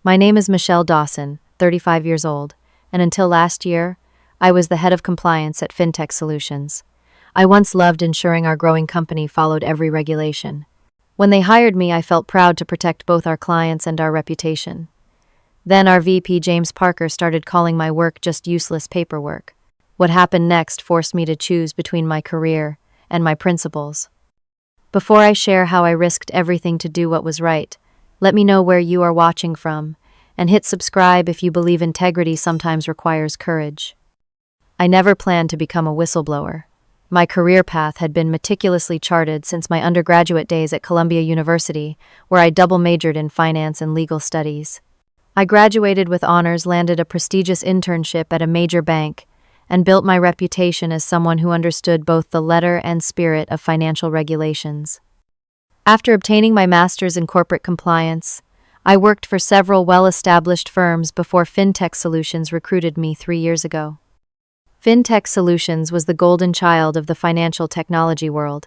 My name is Michelle Dawson, 35 years old, and until last year, I was the head of compliance at FinTech Solutions. I once loved ensuring our growing company followed every regulation. When they hired me, I felt proud to protect both our clients and our reputation. Then our VP, James Parker, started calling my work just useless paperwork. What happened next forced me to choose between my career and my principles. Before I share how I risked everything to do what was right, let me know where you are watching from, and hit subscribe if you believe integrity sometimes requires courage. I never planned to become a whistleblower. My career path had been meticulously charted since my undergraduate days at Columbia University, where I double majored in finance and legal studies. I graduated with honors, landed a prestigious internship at a major bank, and built my reputation as someone who understood both the letter and spirit of financial regulations. After obtaining my master's in corporate compliance, I worked for several well-established firms before FinTech Solutions recruited me 3 years ago. FinTech Solutions was the golden child of the financial technology world.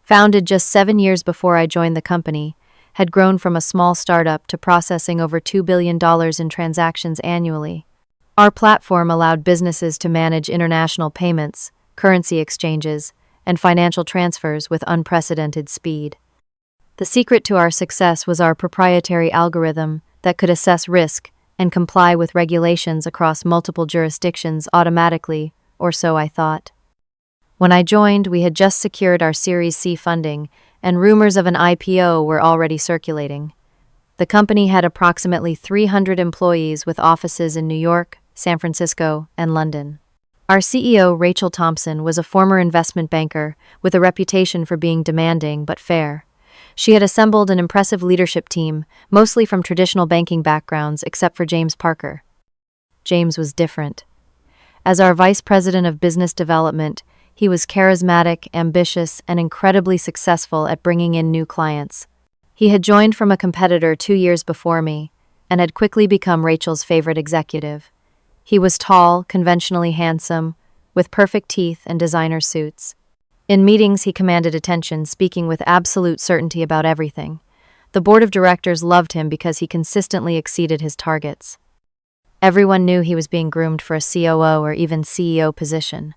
Founded just 7 years before I joined the company, had grown from a small startup to processing over $2 billion in transactions annually. Our platform allowed businesses to manage international payments, currency exchanges, and financial transfers with unprecedented speed. The secret to our success was our proprietary algorithm that could assess risk and comply with regulations across multiple jurisdictions automatically, or so I thought. When I joined, we had just secured our Series C funding, and rumors of an IPO were already circulating. The company had approximately 300 employees with offices in New York, San Francisco, and London. Our CEO, Rachel Thompson, was a former investment banker with a reputation for being demanding but fair. She had assembled an impressive leadership team, mostly from traditional banking backgrounds except for James Parker. James was different. As our vice president of business development, he was charismatic, ambitious, and incredibly successful at bringing in new clients. He had joined from a competitor 2 years before me and had quickly become Rachel's favorite executive. He was tall, conventionally handsome, with perfect teeth and designer suits. In meetings, he commanded attention, speaking with absolute certainty about everything. The board of directors loved him because he consistently exceeded his targets. Everyone knew he was being groomed for a COO or even CEO position.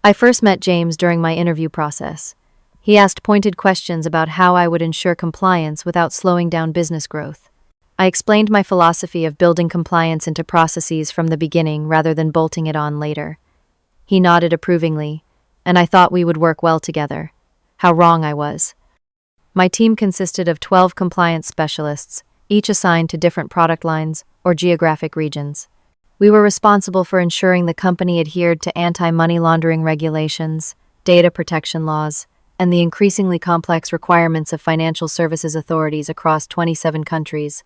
I first met James during my interview process. He asked pointed questions about how I would ensure compliance without slowing down business growth. I explained my philosophy of building compliance into processes from the beginning rather than bolting it on later. He nodded approvingly, and I thought we would work well together. How wrong I was. My team consisted of 12 compliance specialists, each assigned to different product lines or geographic regions. We were responsible for ensuring the company adhered to anti-money laundering regulations, data protection laws, and the increasingly complex requirements of financial services authorities across 27 countries.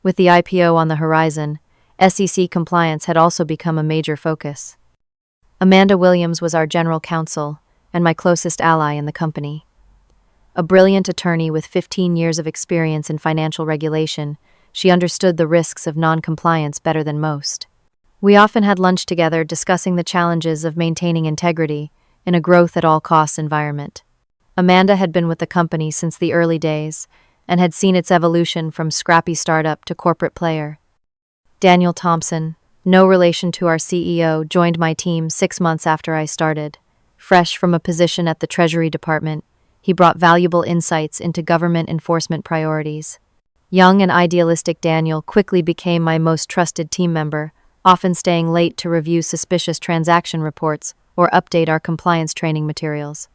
With the IPO on the horizon, SEC compliance had also become a major focus. Amanda Williams was our general counsel and my closest ally in the company. A brilliant attorney with 15 years of experience in financial regulation, she understood the risks of non-compliance better than most. We often had lunch together discussing the challenges of maintaining integrity in a growth-at-all-costs environment. Amanda had been with the company since the early days and had seen its evolution from scrappy startup to corporate player. Daniel Thompson, no relation to our CEO, joined my team 6 months after I started. Fresh from a position at the Treasury Department, he brought valuable insights into government enforcement priorities. Young and idealistic Daniel quickly became my most trusted team member, often staying late to review suspicious transaction reports or update our compliance training materials.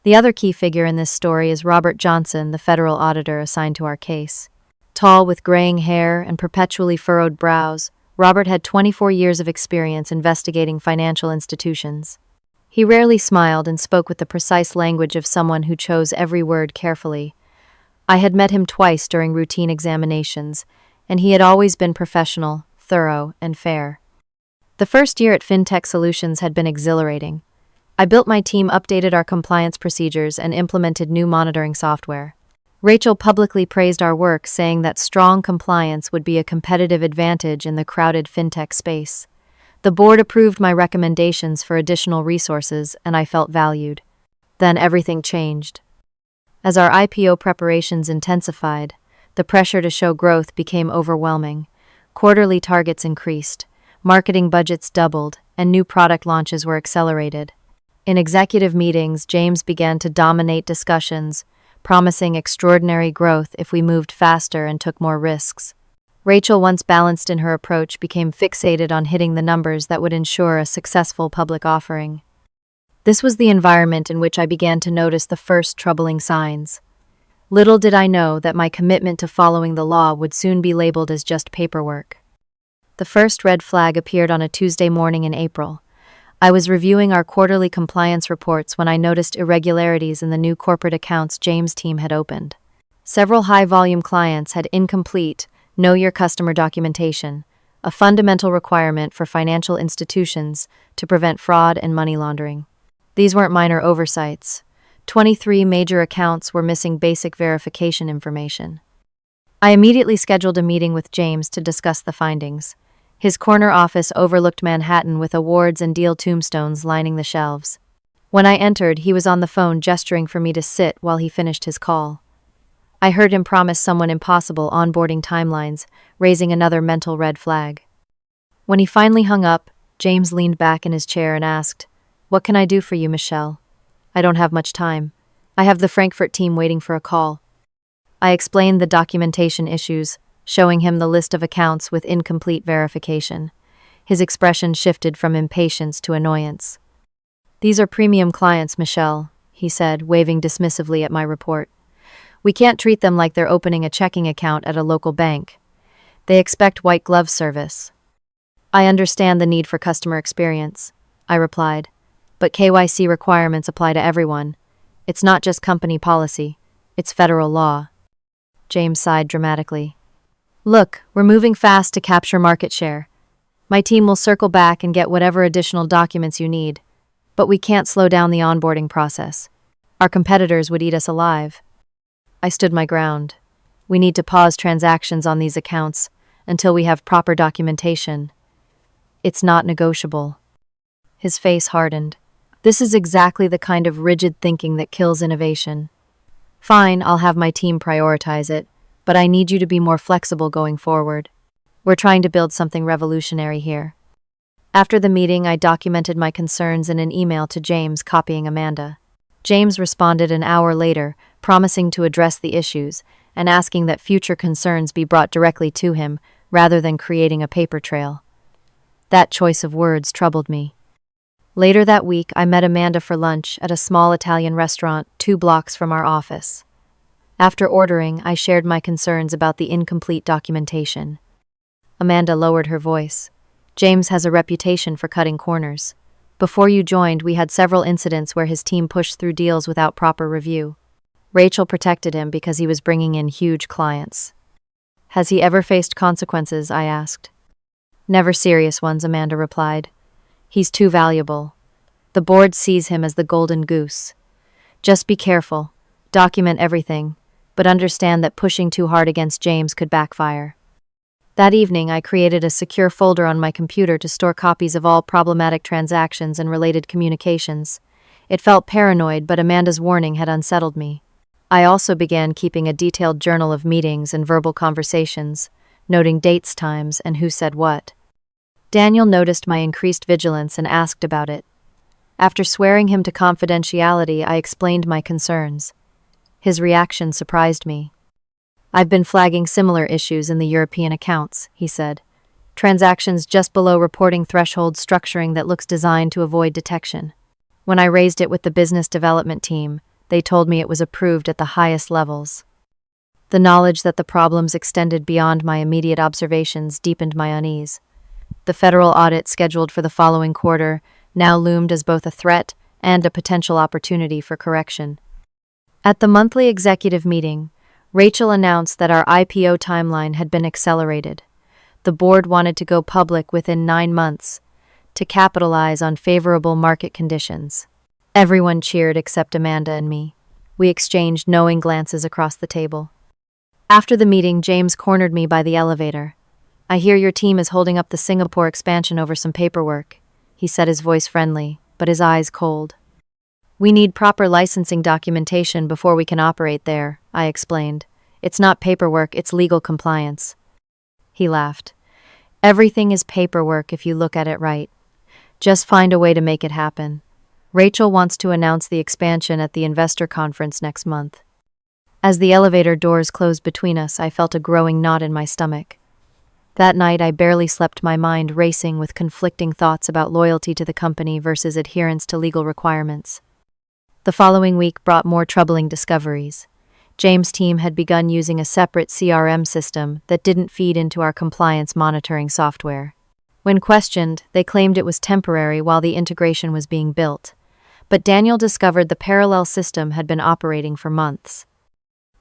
The other key figure in this story is Robert Johnson, the federal auditor assigned to our case. Tall with graying hair and perpetually furrowed brows, Robert had 24 years of experience investigating financial institutions. He rarely smiled and spoke with the precise language of someone who chose every word carefully. I had met him twice during routine examinations, and he had always been professional, thorough, and fair. The first year at FinTech Solutions had been exhilarating. I built my team, updated our compliance procedures, and implemented new monitoring software. Rachel publicly praised our work, saying that strong compliance would be a competitive advantage in the crowded fintech space. The board approved my recommendations for additional resources, and I felt valued. Then everything changed. As our IPO preparations intensified, The pressure to show growth became overwhelming. Quarterly targets increased, marketing budgets doubled, and new product launches were accelerated. In executive meetings, James began to dominate discussions, promising extraordinary growth if we moved faster and took more risks. Rachel, once balanced in her approach, became fixated on hitting the numbers that would ensure a successful public offering. This was the environment in which I began to notice the first troubling signs. Little did I know that my commitment to following the law would soon be labeled as just paperwork. The first red flag appeared on a Tuesday morning in April. I was reviewing our quarterly compliance reports when I noticed irregularities in the new corporate accounts James' team had opened. Several high-volume clients had incomplete Know Your Customer documentation, a fundamental requirement for financial institutions to prevent fraud and money laundering. These weren't minor oversights. 23 major accounts were missing basic verification information. I immediately scheduled a meeting with James to discuss the findings. His corner office overlooked Manhattan with awards and deal tombstones lining the shelves. When I entered, he was on the phone gesturing for me to sit while he finished his call. I heard him promise someone impossible onboarding timelines, raising another mental red flag. When he finally hung up, James leaned back in his chair and asked, "What can I do for you, Michelle? I don't have much time. I have the Frankfurt team waiting for a call." I explained the documentation issues, showing him the list of accounts with incomplete verification. His expression shifted from impatience to annoyance. "These are premium clients, Michelle," he said, waving dismissively at my report. "We can't treat them like they're opening a checking account at a local bank. They expect white glove service." "I understand the need for customer experience," I replied, "but KYC requirements apply to everyone. It's not just company policy, it's federal law." James sighed dramatically. "Look, we're moving fast to capture market share. My team will circle back and get whatever additional documents you need, but we can't slow down the onboarding process. Our competitors would eat us alive." I stood my ground. "We need to pause transactions on these accounts until we have proper documentation. It's not negotiable." His face hardened. "This is exactly the kind of rigid thinking that kills innovation. Fine, I'll have my team prioritize it, but I need you to be more flexible going forward. We're trying to build something revolutionary here." After the meeting, I documented my concerns in an email to James, copying Amanda. James responded an hour later, promising to address the issues and asking that future concerns be brought directly to him rather than creating a paper trail. That choice of words troubled me. Later that week, I met Amanda for lunch at a small Italian restaurant 2 blocks from our office. After ordering, I shared my concerns about the incomplete documentation. Amanda lowered her voice. "James has a reputation for cutting corners. Before you joined, we had several incidents where his team pushed through deals without proper review. Rachel protected him because he was bringing in huge clients." "Has he ever faced consequences?" I asked. "Never serious ones," Amanda replied. "He's too valuable. The board sees him as the golden goose. Just be careful, document everything, but understand that pushing too hard against James could backfire." That evening, I created a secure folder on my computer to store copies of all problematic transactions and related communications. It felt paranoid, but Amanda's warning had unsettled me. I also began keeping a detailed journal of meetings and verbal conversations, noting dates, times, and who said what. Daniel noticed my increased vigilance and asked about it. After swearing him to confidentiality, I explained my concerns. His reaction surprised me. "I've been flagging similar issues in the European accounts," he said. "Transactions just below reporting threshold structuring that looks designed to avoid detection. When I raised it with the business development team, they told me it was approved at the highest levels." The knowledge that the problems extended beyond my immediate observations deepened my unease. The federal audit scheduled for the following quarter now loomed as both a threat and a potential opportunity for correction. At the monthly executive meeting, Rachel announced that our IPO timeline had been accelerated. The board wanted to go public within 9 months to capitalize on favorable market conditions. Everyone cheered except Amanda and me. We exchanged knowing glances across the table. After the meeting, James cornered me by the elevator. "I hear your team is holding up the Singapore expansion over some paperwork," he said, his voice friendly, but his eyes cold. "We need proper licensing documentation before we can operate there," I explained. It's not paperwork, it's legal compliance. He laughed. Everything is paperwork if you look at it right. Just find a way to make it happen. Rachel wants to announce the expansion at the investor conference next month. As the elevator doors closed between us, I felt a growing knot in my stomach. That night, I barely slept, my mind racing with conflicting thoughts about loyalty to the company versus adherence to legal requirements. The following week brought more troubling discoveries. James' team had begun using a separate CRM system that didn't feed into our compliance monitoring software. When questioned, they claimed it was temporary while the integration was being built. But Daniel discovered the parallel system had been operating for months.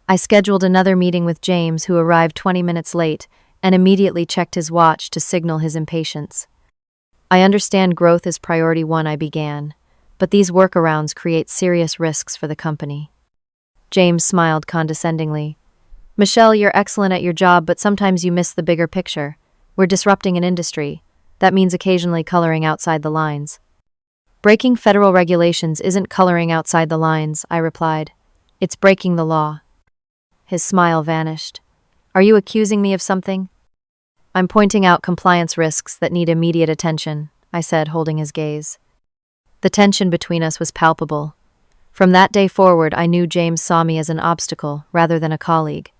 I scheduled another meeting with James, who arrived 20 minutes late, and immediately checked his watch to signal his impatience. I understand growth is priority one, I began, but these workarounds create serious risks for the company. James smiled condescendingly. Michelle, you're excellent at your job, but sometimes you miss the bigger picture. We're disrupting an industry. That means occasionally coloring outside the lines. Breaking federal regulations isn't coloring outside the lines, I replied. It's breaking the law. His smile vanished. Are you accusing me of something? I'm pointing out compliance risks that need immediate attention, I said, holding his gaze. The tension between us was palpable. From that day forward, I knew James saw me as an obstacle rather than a colleague.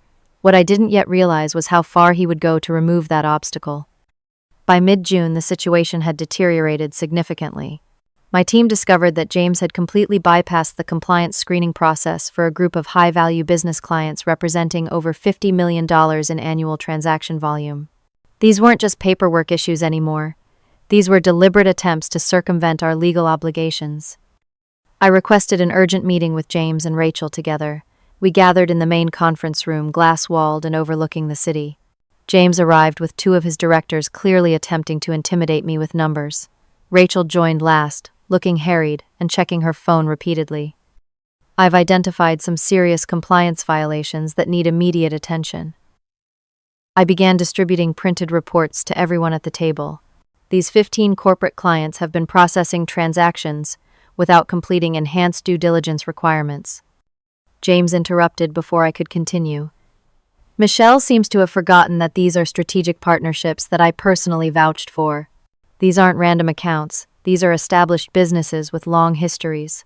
What I didn't yet realize was how far he would go to remove that obstacle. By mid-June, the situation had deteriorated significantly. My team discovered that James had completely bypassed the compliance screening process for a group of high-value business clients representing over $50 million in annual transaction volume. These weren't just paperwork issues anymore. These were deliberate attempts to circumvent our legal obligations. I requested an urgent meeting with James and Rachel together. We gathered in the main conference room, glass-walled and overlooking the city. James arrived with two of his directors, clearly attempting to intimidate me with numbers. Rachel joined last, looking harried and checking her phone repeatedly. I've identified some serious compliance violations that need immediate attention. I began distributing printed reports to everyone at the table. These 15 corporate clients have been processing transactions without completing enhanced due diligence requirements. James interrupted before I could continue. Michelle seems to have forgotten that these are strategic partnerships that I personally vouched for. These aren't random accounts. These are established businesses with long histories.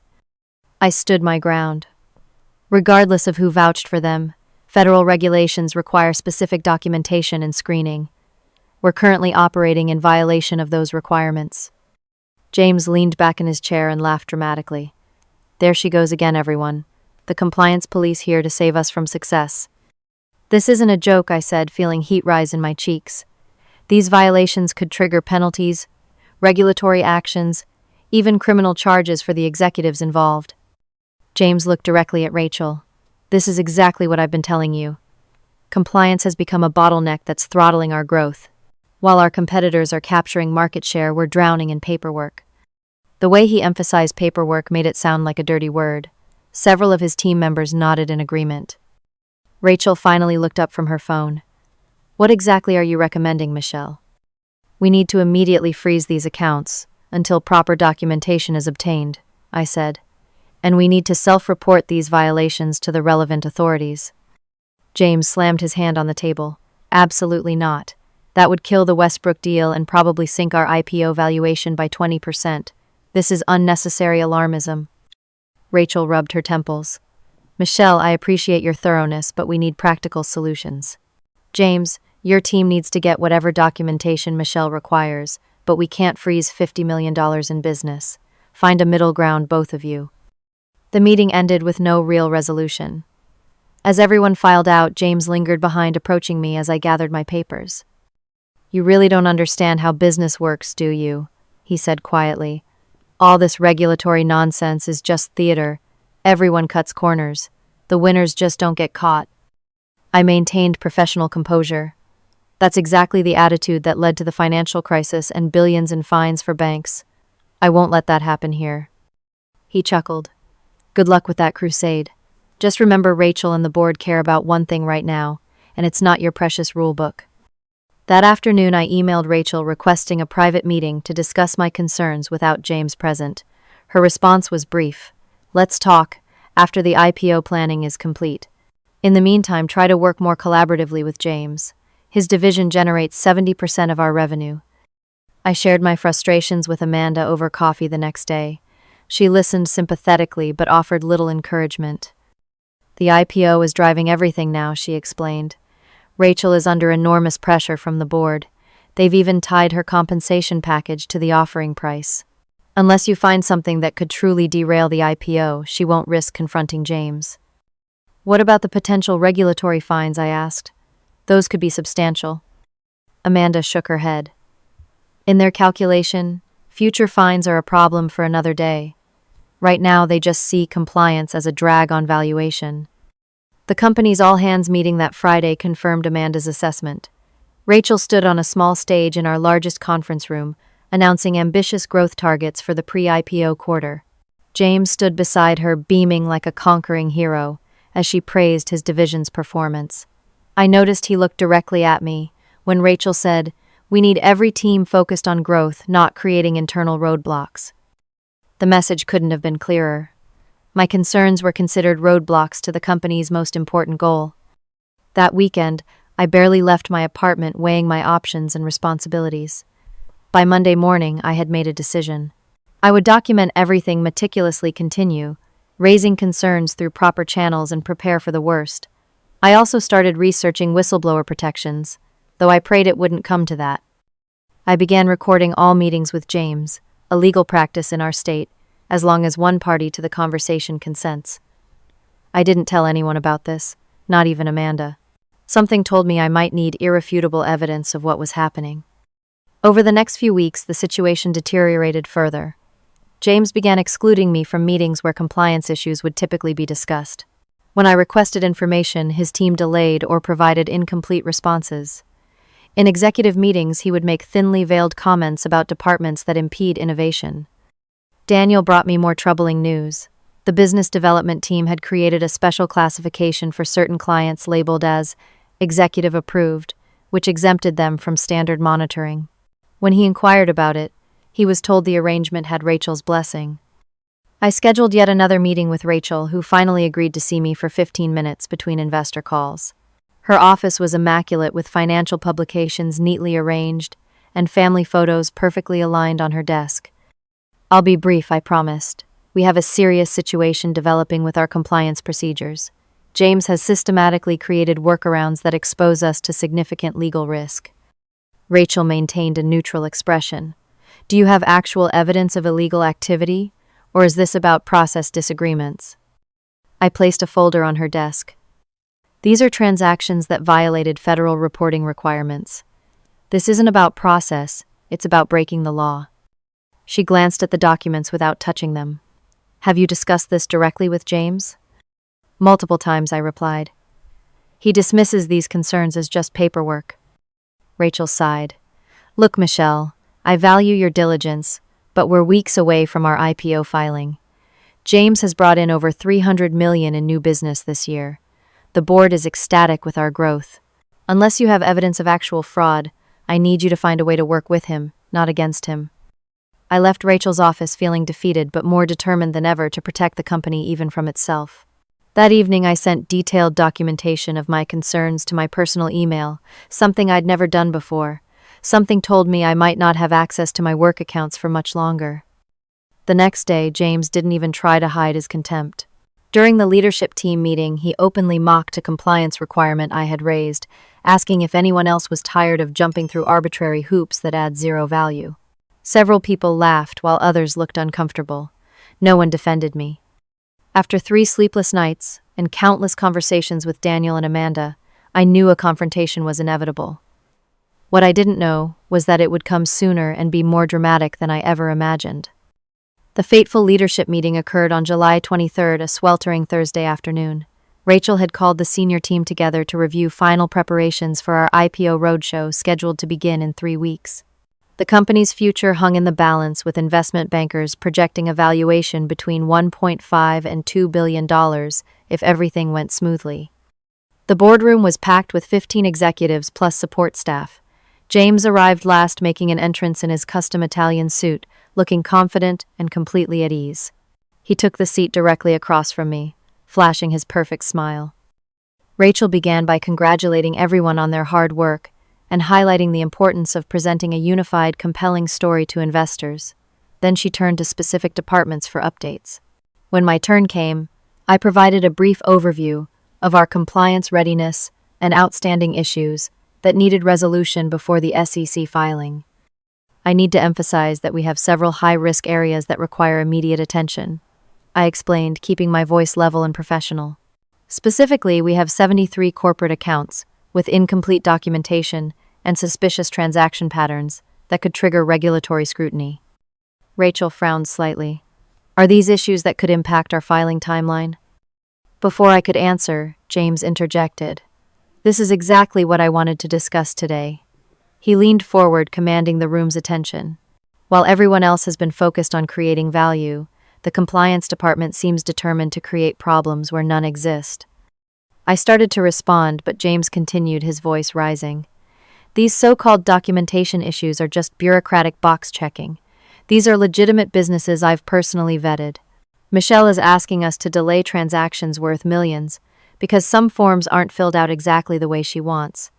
I stood my ground. Regardless of who vouched for them, federal regulations require specific documentation and screening. We're currently operating in violation of those requirements. James leaned back in his chair and laughed dramatically. There she goes again, everyone. The compliance police here to save us from success. This isn't a joke, I said, feeling heat rise in my cheeks. These violations could trigger penalties, regulatory actions, even criminal charges for the executives involved. James looked directly at Rachel. This is exactly what I've been telling you. Compliance has become a bottleneck that's throttling our growth. While our competitors are capturing market share, we're drowning in paperwork. The way he emphasized paperwork made it sound like a dirty word. Several of his team members nodded in agreement. Rachel finally looked up from her phone. What exactly are you recommending, Michelle? We need to immediately freeze these accounts until proper documentation is obtained, I said. And we need to self-report these violations to the relevant authorities. James slammed his hand on the table. Absolutely not. That would kill the Westbrook deal and probably sink our IPO valuation by 20%. This is unnecessary alarmism. Rachel rubbed her temples. Michelle, I appreciate your thoroughness, but we need practical solutions. James, your team needs to get whatever documentation Michelle requires, but we can't freeze $50 million in business. Find a middle ground, both of you. The meeting ended with no real resolution. As everyone filed out, James lingered behind, approaching me as I gathered my papers. You really don't understand how business works, do you? He said quietly. All this regulatory nonsense is just theater. Everyone cuts corners. The winners just don't get caught. I maintained professional composure. That's exactly the attitude that led to the financial crisis and billions in fines for banks. I won't let that happen here. He chuckled. Good luck with that crusade. Just remember, Rachel and the board care about one thing right now, and it's not your precious rule book. That afternoon, I emailed Rachel requesting a private meeting to discuss my concerns without James present. Her response was brief. Let's talk after the IPO planning is complete. In the meantime, try to work more collaboratively with James. His division generates 70% of our revenue. I shared my frustrations with Amanda over coffee the next day. She listened sympathetically but offered little encouragement. The IPO is driving everything now, she explained. Rachel is under enormous pressure from the board. They've even tied her compensation package to the offering price. Unless you find something that could truly derail the IPO, she won't risk confronting James. What about the potential regulatory fines, I asked. Those could be substantial. Amanda shook her head. In their calculation, future fines are a problem for another day. Right now, they just see compliance as a drag on valuation. The company's all-hands meeting that Friday confirmed Amanda's assessment. Rachel stood on a small stage in our largest conference room, announcing ambitious growth targets for the pre-IPO quarter. James stood beside her, beaming like a conquering hero, as she praised his division's performance. I noticed he looked directly at me when Rachel said, "We need every team focused on growth, not creating internal roadblocks." The message couldn't have been clearer. My concerns were considered roadblocks to the company's most important goal. That weekend, I barely left my apartment, weighing my options and responsibilities. By Monday morning, I had made a decision. I would document everything, meticulously continue, raising concerns through proper channels, and prepare for the worst. I also started researching whistleblower protections, though I prayed it wouldn't come to that. I began recording all meetings with James, a legal practice in our state, as long as one party to the conversation consents. I didn't tell anyone about this, not even Amanda. Something told me I might need irrefutable evidence of what was happening. Over the next few weeks, the situation deteriorated further. James began excluding me from meetings where compliance issues would typically be discussed. When I requested information, his team delayed or provided incomplete responses. In executive meetings, he would make thinly veiled comments about departments that impede innovation. Daniel brought me more troubling news. The business development team had created a special classification for certain clients labeled as executive approved, which exempted them from standard monitoring. When he inquired about it, he was told the arrangement had Rachel's blessing. I scheduled yet another meeting with Rachel, who finally agreed to see me for 15 minutes between investor calls. Her office was immaculate, with financial publications neatly arranged and family photos perfectly aligned on her desk. "I'll be brief," I promised. "We have a serious situation developing with our compliance procedures. James has systematically created workarounds that expose us to significant legal risk." Rachel maintained a neutral expression. "Do you have actual evidence of illegal activity, or is this about process disagreements?" I placed a folder on her desk. "These are transactions that violated federal reporting requirements. This isn't about process, it's about breaking the law." She glanced at the documents without touching them. "Have you discussed this directly with James?" "Multiple times," I replied. "He dismisses these concerns as just paperwork." Rachel sighed. "Look, Michelle, I value your diligence, but we're weeks away from our IPO filing. James has brought in over $300 million in new business this year. The board is ecstatic with our growth. Unless you have evidence of actual fraud, I need you to find a way to work with him, not against him." I left Rachel's office feeling defeated but more determined than ever to protect the company even from itself. That evening, I sent detailed documentation of my concerns to my personal email, something I'd never done before. Something told me I might not have access to my work accounts for much longer. The next day, James didn't even try to hide his contempt. During the leadership team meeting, he openly mocked a compliance requirement I had raised, asking if anyone else was tired of jumping through arbitrary hoops that add zero value. Several people laughed while others looked uncomfortable. No one defended me. After 3 sleepless nights and countless conversations with Daniel and Amanda, I knew a confrontation was inevitable. What I didn't know was that it would come sooner and be more dramatic than I ever imagined. The fateful leadership meeting occurred on July 23rd, a sweltering Thursday afternoon. Rachel had called the senior team together to review final preparations for our IPO roadshow scheduled to begin in 3 weeks. The company's future hung in the balance, with investment bankers projecting a valuation between $1.5 and $2 billion if everything went smoothly. The boardroom was packed with 15 executives plus support staff. James arrived last, making an entrance in his custom Italian suit, looking confident and completely at ease. He took the seat directly across from me, flashing his perfect smile. Rachel began by congratulating everyone on their hard work and highlighting the importance of presenting a unified, compelling story to investors. Then she turned to specific departments for updates. When my turn came, I provided a brief overview of our compliance readiness and outstanding issues that needed resolution before the SEC filing. I need to emphasize that we have several high-risk areas that require immediate attention, I explained, keeping my voice level and professional. Specifically, we have 73 corporate accounts with incomplete documentation and suspicious transaction patterns that could trigger regulatory scrutiny. Rachel frowned slightly. Are these issues that could impact our filing timeline? Before I could answer, James interjected. This is exactly what I wanted to discuss today. He leaned forward, commanding the room's attention. While everyone else has been focused on creating value, the compliance department seems determined to create problems where none exist. I started to respond, but James continued, his voice rising. These so-called documentation issues are just bureaucratic box checking. These are legitimate businesses I've personally vetted. Michelle is asking us to delay transactions worth millions because some forms aren't filled out exactly the way she wants.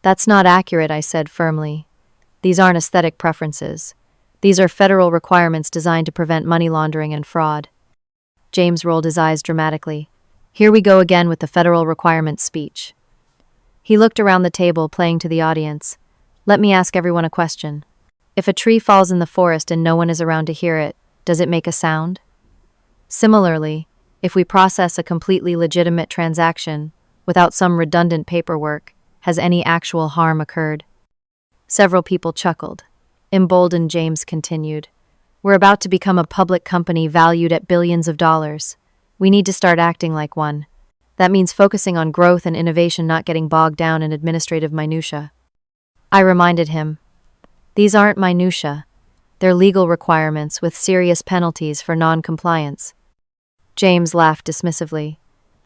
That's not accurate, I said firmly. These aren't aesthetic preferences. These are federal requirements designed to prevent money laundering and fraud. James rolled his eyes dramatically. Here we go again with the federal requirements speech. He looked around the table, playing to the audience. Let me ask everyone a question. If a tree falls in the forest and no one is around to hear it, does it make a sound? Similarly, if we process a completely legitimate transaction without some redundant paperwork, has any actual harm occurred? Several people chuckled. Emboldened, James continued. We're about to become a public company valued at billions of dollars. We need to start acting like one. That means focusing on growth and innovation, not getting bogged down in administrative minutia. I reminded him. These aren't minutia. They're legal requirements with serious penalties for non-compliance. James laughed dismissively.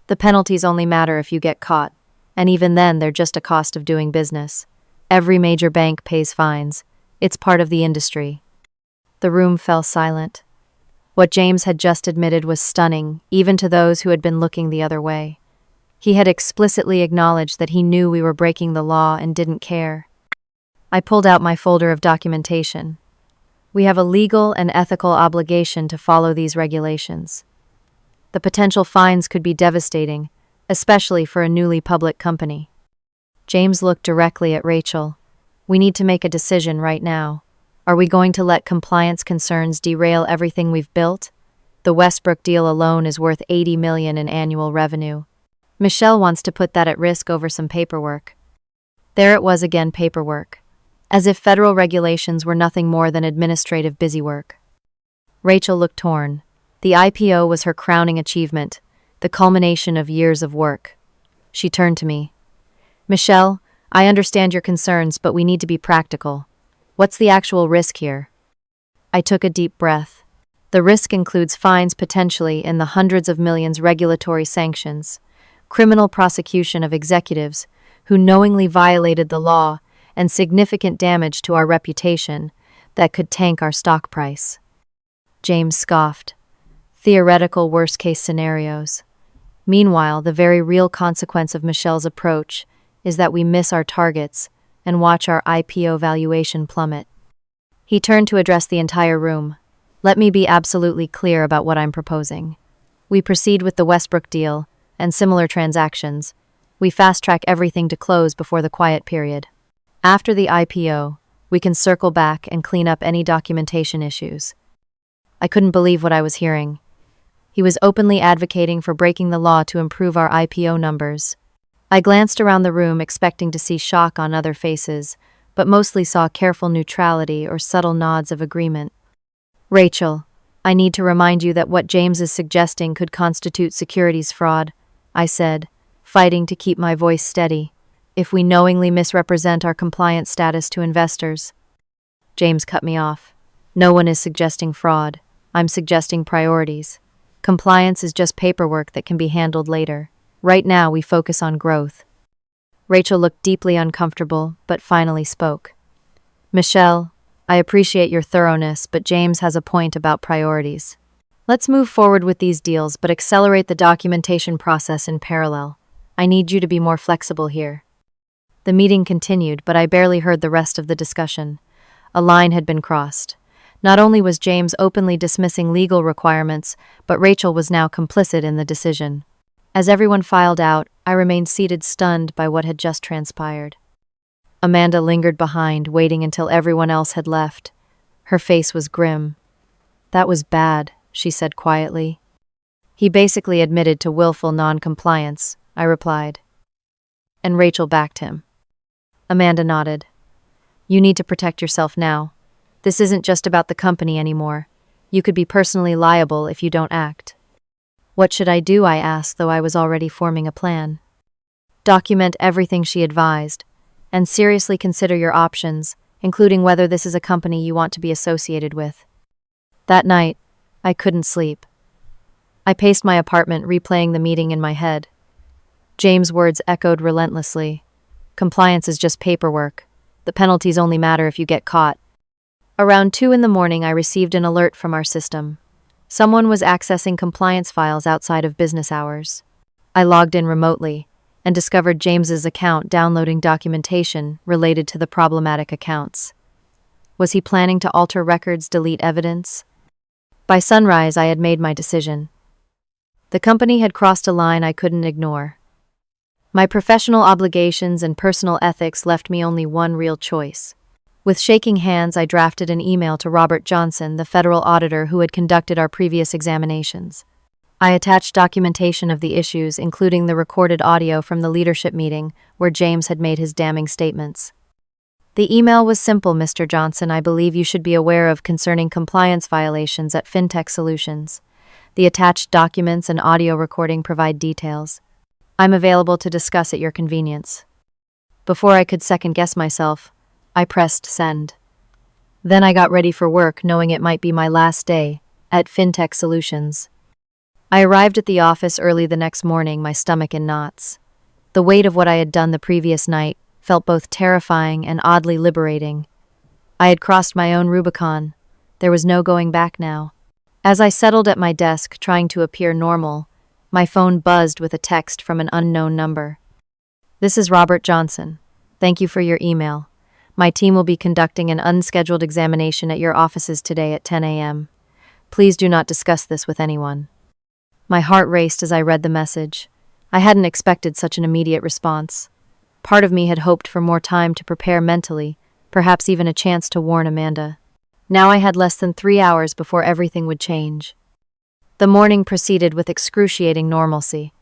The penalties only matter if you get caught, and even then they're just a cost of doing business. Every major bank pays fines. It's part of the industry. The room fell silent. What James had just admitted was stunning, even to those who had been looking the other way. He had explicitly acknowledged that he knew we were breaking the law and didn't care. I pulled out my folder of documentation. We have a legal and ethical obligation to follow these regulations. The potential fines could be devastating, especially for a newly public company. James looked directly at Rachel. We need to make a decision right now. Are we going to let compliance concerns derail everything we've built? The Westbrook deal alone is worth $80 million in annual revenue. Michelle wants to put that at risk over some paperwork. There it was again, paperwork. As if federal regulations were nothing more than administrative busywork. Rachel looked torn. The IPO was her crowning achievement, the culmination of years of work. She turned to me. Michelle, I understand your concerns, but we need to be practical. What's the actual risk here? I took a deep breath. The risk includes fines potentially in the hundreds of millions, regulatory sanctions, criminal prosecution of executives who knowingly violated the law, and significant damage to our reputation that could tank our stock price. James scoffed. Theoretical worst-case scenarios. Meanwhile, the very real consequence of Michelle's approach is that we miss our targets and watch our IPO valuation plummet. He turned to address the entire room. Let me be absolutely clear about what I'm proposing. We proceed with the Westbrook deal and similar transactions. We fast-track everything to close before the quiet period. After the IPO, we can circle back and clean up any documentation issues. I couldn't believe what I was hearing. He was openly advocating for breaking the law to improve our IPO numbers. I glanced around the room, expecting to see shock on other faces, but mostly saw careful neutrality or subtle nods of agreement. Rachel, I need to remind you that what James is suggesting could constitute securities fraud, I said, fighting to keep my voice steady. If we knowingly misrepresent our compliance status to investors. James cut me off. No one is suggesting fraud. I'm suggesting priorities. Compliance is just paperwork that can be handled later. Right now, we focus on growth. Rachel looked deeply uncomfortable, but finally spoke. Michelle, I appreciate your thoroughness, but James has a point about priorities. Let's move forward with these deals, but accelerate the documentation process in parallel. I need you to be more flexible here." The meeting continued, but I barely heard the rest of the discussion. A line had been crossed. Not only was James openly dismissing legal requirements, but Rachel was now complicit in the decision. As everyone filed out, I remained seated, stunned by what had just transpired. Amanda lingered behind, waiting until everyone else had left. Her face was grim. "That was bad," she said quietly. "He basically admitted to willful non-compliance," I replied. And Rachel backed him. Amanda nodded. "You need to protect yourself now. This isn't just about the company anymore. You could be personally liable if you don't act." "What should I do?" I asked, though I was already forming a plan. "Document everything," she advised, "and seriously consider your options, including whether this is a company you want to be associated with." That night, I couldn't sleep. I paced my apartment, replaying the meeting in my head. James' words echoed relentlessly. "Compliance is just paperwork. The penalties only matter if you get caught." Around 2 in the morning, I received an alert from our system. Someone was accessing compliance files outside of business hours. I logged in remotely and discovered James's account downloading documentation related to the problematic accounts. Was he planning to alter records, delete evidence? By sunrise, I had made my decision. The company had crossed a line I couldn't ignore. My professional obligations and personal ethics left me only one real choice. With shaking hands, I drafted an email to Robert Johnson, the federal auditor who had conducted our previous examinations. I attached documentation of the issues, including the recorded audio from the leadership meeting where James had made his damning statements. The email was simple: "Mr. Johnson, I believe you should be aware of concerning compliance violations at FinTech Solutions. The attached documents and audio recording provide details. I'm available to discuss at your convenience." Before I could second-guess myself, I pressed send. Then I got ready for work, knowing it might be my last day at FinTech Solutions. I arrived at the office early the next morning, my stomach in knots. The weight of what I had done the previous night felt both terrifying and oddly liberating. I had crossed my own Rubicon. There was no going back now. As I settled at my desk, trying to appear normal, my phone buzzed with a text from an unknown number. "This is Robert Johnson. Thank you for your email. My team will be conducting an unscheduled examination at your offices today at 10 a.m. Please do not discuss this with anyone." My heart raced as I read the message. I hadn't expected such an immediate response. Part of me had hoped for more time to prepare mentally, perhaps even a chance to warn Amanda. Now I had less than 3 hours before everything would change. The morning proceeded with excruciating normalcy.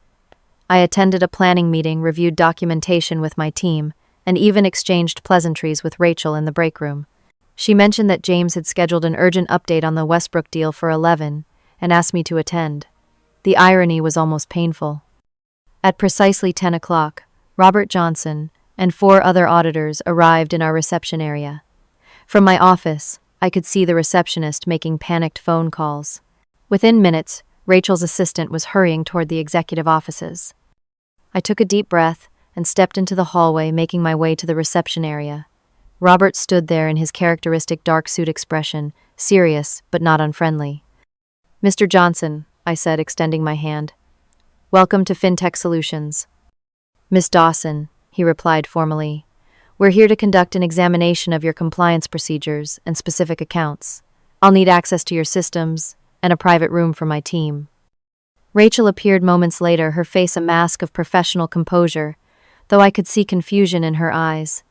I attended a planning meeting, reviewed documentation with my team, and even exchanged pleasantries with Rachel in the break room. She mentioned that James had scheduled an urgent update on the Westbrook deal for 11 and asked me to attend. The irony was almost painful. At precisely 10 o'clock, Robert Johnson and 4 other auditors arrived in our reception area. From my office, I could see the receptionist making panicked phone calls. Within minutes, Rachel's assistant was hurrying toward the executive offices. I took a deep breath and stepped into the hallway, making my way to the reception area. Robert stood there in his characteristic dark suit expression, serious but not unfriendly. "Mr. Johnson," I said, extending my hand. "Welcome to FinTech Solutions." "Miss Dawson," he replied formally. "We're here to conduct an examination of your compliance procedures and specific accounts. I'll need access to your systems and a private room for my team." Rachel appeared moments later, her face a mask of professional composure, though I could see confusion in her eyes.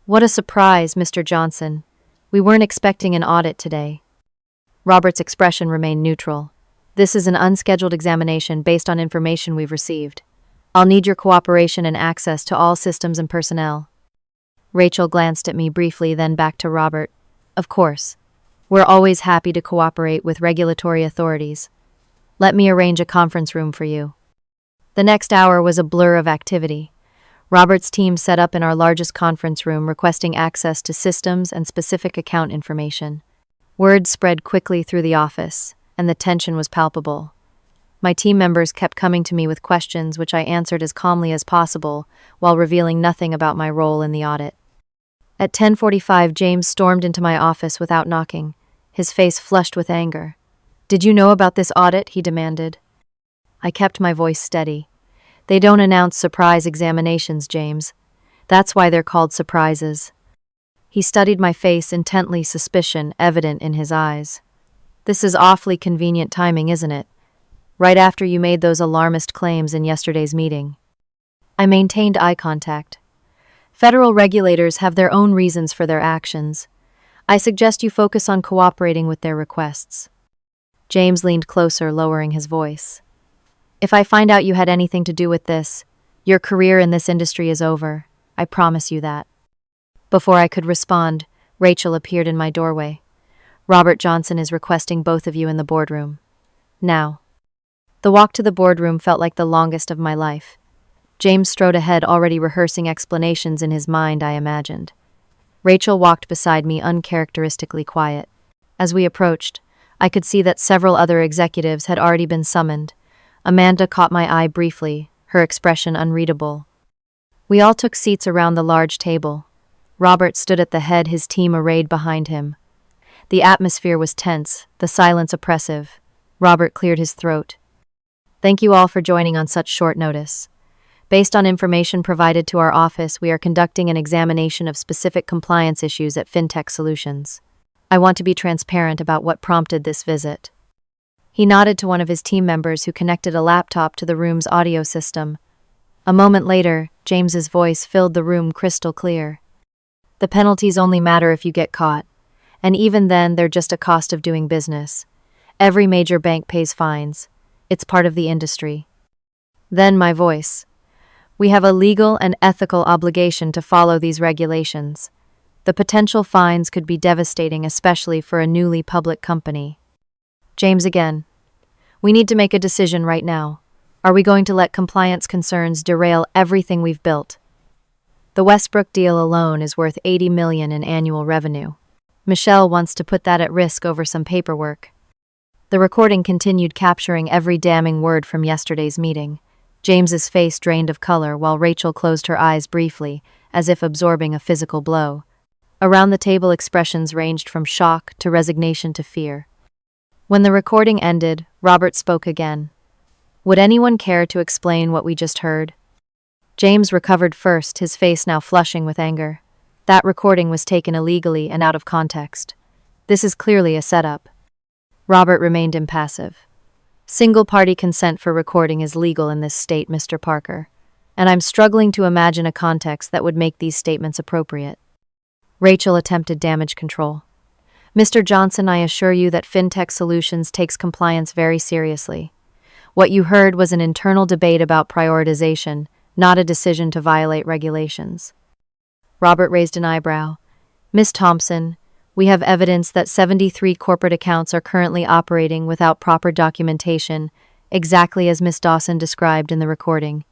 "What a surprise, Mr. Johnson. We weren't expecting an audit today." Robert's expression remained neutral. "This is an unscheduled examination based on information we've received. I'll need your cooperation and access to all systems and personnel." Rachel glanced at me briefly, then back to Robert. "Of course. We're always happy to cooperate with regulatory authorities. Let me arrange a conference room for you." The next hour was a blur of activity. Robert's team set up in our largest conference room, requesting access to systems and specific account information. Word spread quickly through the office, and the tension was palpable. My team members kept coming to me with questions, which I answered as calmly as possible, while revealing nothing about my role in the audit. At 10:45, James stormed into my office without knocking, his face flushed with anger. "Did you know about this audit?" he demanded. I kept my voice steady. They don't announce surprise examinations, James. That's why they're called surprises. He studied my face intently, suspicion evident in his eyes. This is awfully convenient timing, isn't it? Right after you made those alarmist claims in yesterday's meeting. I maintained eye contact. Federal regulators have their own reasons for their actions. I suggest you focus on cooperating with their requests. James leaned closer, lowering his voice. If I find out you had anything to do with this, your career in this industry is over. I promise you that. Before I could respond, Rachel appeared in my doorway. Robert Johnson is requesting both of you in the boardroom. Now. The walk to the boardroom felt like the longest of my life. James strode ahead, already rehearsing explanations in his mind, I imagined. Rachel walked beside me, uncharacteristically quiet. As we approached, I could see that several other executives had already been summoned. Amanda caught my eye briefly, her expression unreadable. We all took seats around the large table. Robert stood at the head, his team arrayed behind him. The atmosphere was tense, the silence oppressive. Robert cleared his throat. Thank you all for joining on such short notice. Based on information provided to our office, we are conducting an examination of specific compliance issues at FinTech Solutions. I want to be transparent about what prompted this visit. He nodded to one of his team members who connected a laptop to the room's audio system. A moment later, James's voice filled the room crystal clear. The penalties only matter if you get caught, and even then they're just a cost of doing business. Every major bank pays fines. It's part of the industry. Then my voice. We have a legal and ethical obligation to follow these regulations. The potential fines could be devastating, especially for a newly public company. James again. We need to make a decision right now. Are we going to let compliance concerns derail everything we've built? The Westbrook deal alone is worth $80 million in annual revenue. Michelle wants to put that at risk over some paperwork. The recording continued, capturing every damning word from yesterday's meeting. James's face drained of color while Rachel closed her eyes briefly, as if absorbing a physical blow. Around the table, expressions ranged from shock to resignation to fear. When the recording ended, Robert spoke again. Would anyone care to explain what we just heard? James recovered first, his face now flushing with anger. That recording was taken illegally and out of context. This is clearly a setup. Robert remained impassive. Single-party consent for recording is legal in this state, Mr. Parker, and I'm struggling to imagine a context that would make these statements appropriate. Rachel attempted damage control. Mr. Johnson, I assure you that FinTech Solutions takes compliance very seriously. What you heard was an internal debate about prioritization, not a decision to violate regulations. Robert raised an eyebrow. Miss Thompson, we have evidence that 73 corporate accounts are currently operating without proper documentation, exactly as Miss Dawson described in the recording.